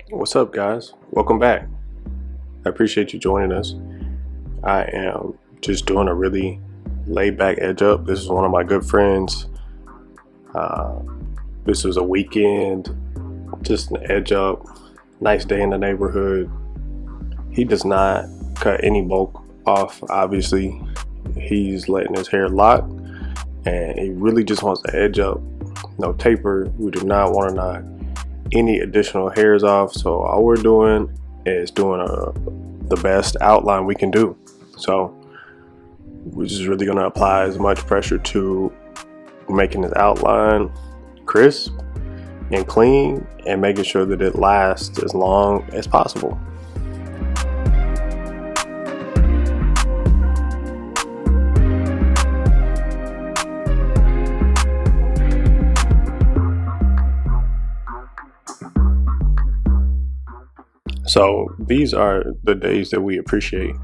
What's up, guys? Welcome back. I appreciate you joining us. I am just doing a really laid back edge up. This is one of my good friends. This was a weekend, just an edge up, nice day in the neighborhood. He does not cut any bulk off, obviously. He's letting his hair lock, and he really just wants to edge up. No taper. We do not want to knock any additional hairs off, so all we're doing is doing the best outline we can do. So we're just really going to apply as much pressure to making this outline crisp and clean and making sure that it lasts as long as possible. So these are the days that we appreciate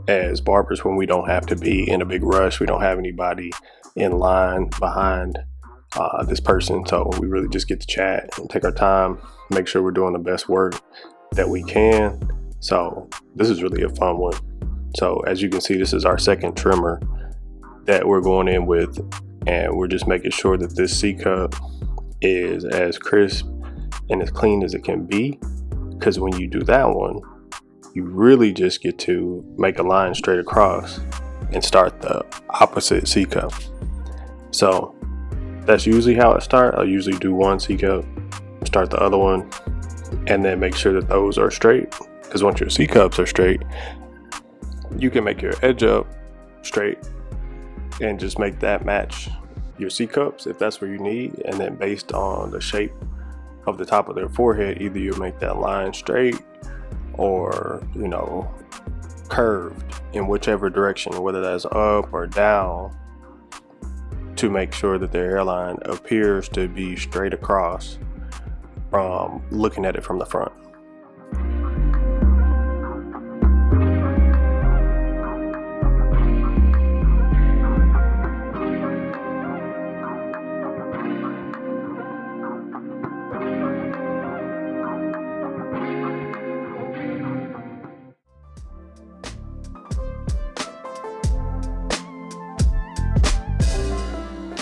as barbers, when we don't have to be in a big rush. We don't have anybody in line behind this person. So we really just get to chat and take our time, make sure we're doing the best work that we can. So this is really a fun one. So as you can see, this is our second trimmer that we're going in with, and we're just making sure that this C cup is as crisp and as clean as it can be. Because when you do that one, you really just get to make a line straight across and start the opposite C cup. So that's usually how it starts. I'll usually do one C cup, start the other one, and then make sure that those are straight. Because once your C cups are straight, you can make your edge up straight and just make that match your C cups if that's what you need. And then based on the shape of the top of their forehead, either you make that line straight or, curved in whichever direction, whether that's up or down, to make sure that their hairline appears to be straight across from looking at it from the front.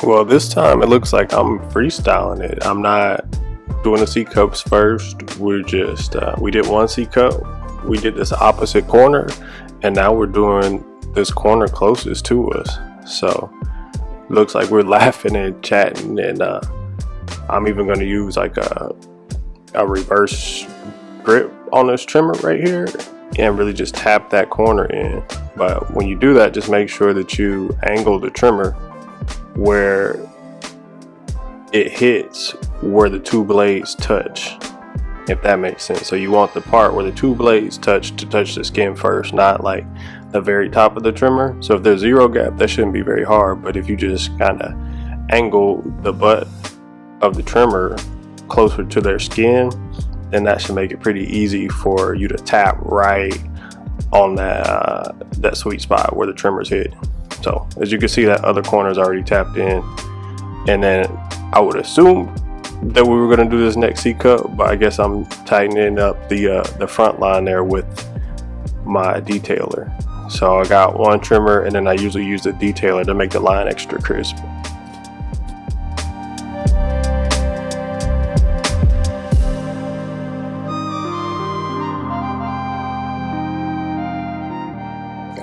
Well, this time it looks like I'm freestyling it. I'm not doing the C cups first. We're just, we did one C cup. We did this opposite corner, and now we're doing this corner closest to us. So looks like we're laughing and chatting, and I'm even going to use like a reverse grip on this trimmer right here and really just tap that corner in. But when you do that, just make sure that you angle the trimmer where it hits where the two blades touch, if that makes sense. So you want the part where the two blades touch to touch the skin first, not like the very top of the trimmer. So if there's zero gap, that shouldn't be very hard, but if you just kind of angle the butt of the trimmer closer to their skin, then that should make it pretty easy for you to tap right on that sweet spot where the trimmers hit. So as you can see, that other corner is already tapped in, and then I would assume that we were going to do this next C cup, but I guess I'm tightening up the front line there with my detailer. So I got one trimmer, and then I usually use the detailer to make the line extra crisp.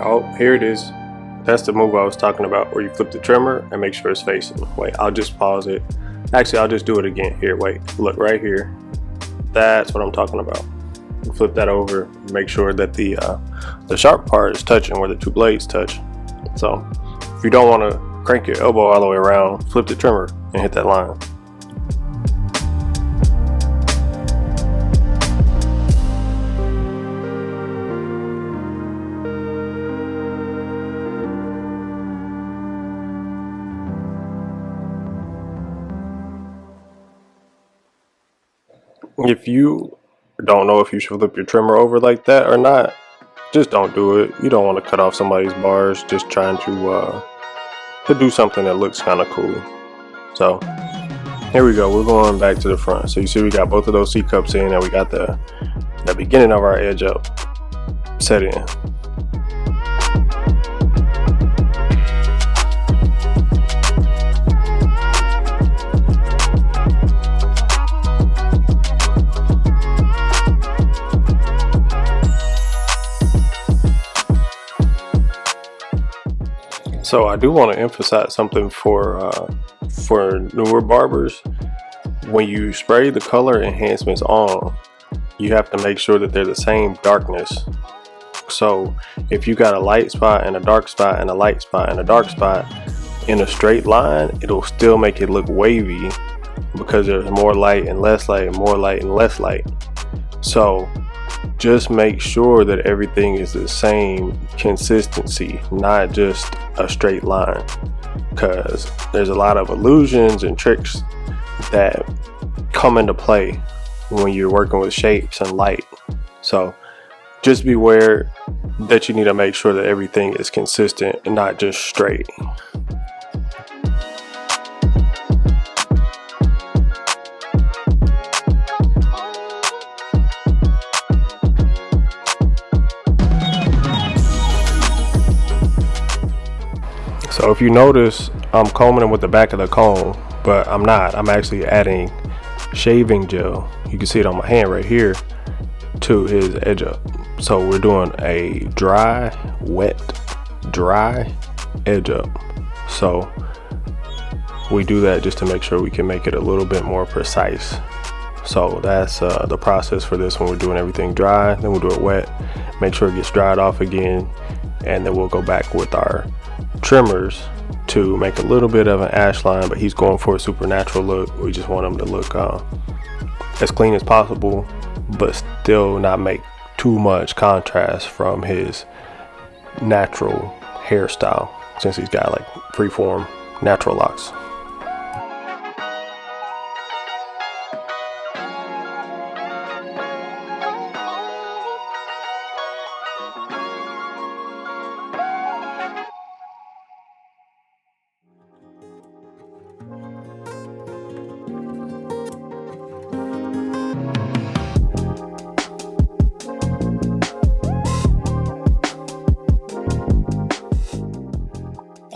Oh, here it is. That's the move I was talking about, where you flip the trimmer and make sure it's facing. Wait, I'll just pause it. Actually, I'll just do it again. Here, wait, look right here. That's what I'm talking about. You flip that over, make sure that the sharp part is touching where the two blades touch. So if you don't want to crank your elbow all the way around, flip the trimmer and hit that line. If you don't know if you should flip your trimmer over like that or not, just don't do it. You don't want to cut off somebody's bars just trying to do something that looks kind of cool. So here we go, we're going back to the front. So you see we got both of those C cups in, and we got the the beginning of our edge up set in. So I do want to emphasize something for newer barbers. When you spray the color enhancements on, you have to make sure that they're the same darkness. So if you got a light spot and a dark spot and a light spot and a dark spot in a straight line, it'll still make it look wavy because there's more light and less light and more light and less light. So just make sure that everything is the same consistency, not just a straight line, because there's a lot of illusions and tricks that come into play when you're working with shapes and light. So just beware that you need to make sure that everything is consistent and not just straight. So if you notice, I'm combing him with the back of the comb, but I'm not. I'm actually adding shaving gel. You can see it on my hand right here to his edge up. So we're doing a dry, wet, dry edge up. So we do that just to make sure we can make it a little bit more precise. So that's the process for this when we're doing everything dry. Then we'll do it wet, make sure it gets dried off again, and then we'll go back with our trimmers to make a little bit of an ash line, but he's going for a supernatural look. We just want him to look as clean as possible, but still not make too much contrast from his natural hairstyle, since he's got like freeform natural locks.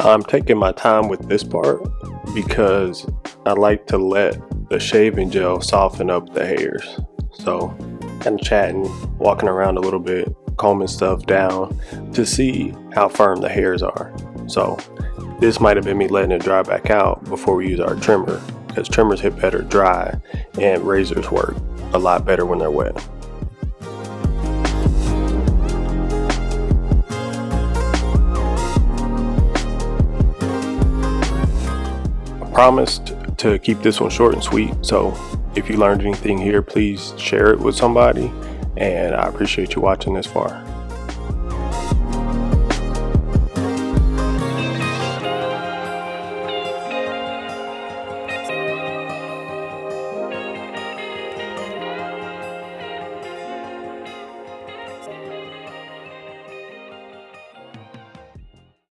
I'm taking my time with this part because I like to let the shaving gel soften up the hairs. So kind of chatting, walking around a little bit, combing stuff down to see how firm the hairs are. So this might have been me letting it dry back out before we use our trimmer, because trimmers hit better dry and razors work a lot better when they're wet. Promised to keep this one short and sweet, so if you learned anything here, please share it with somebody, and I appreciate you watching this far.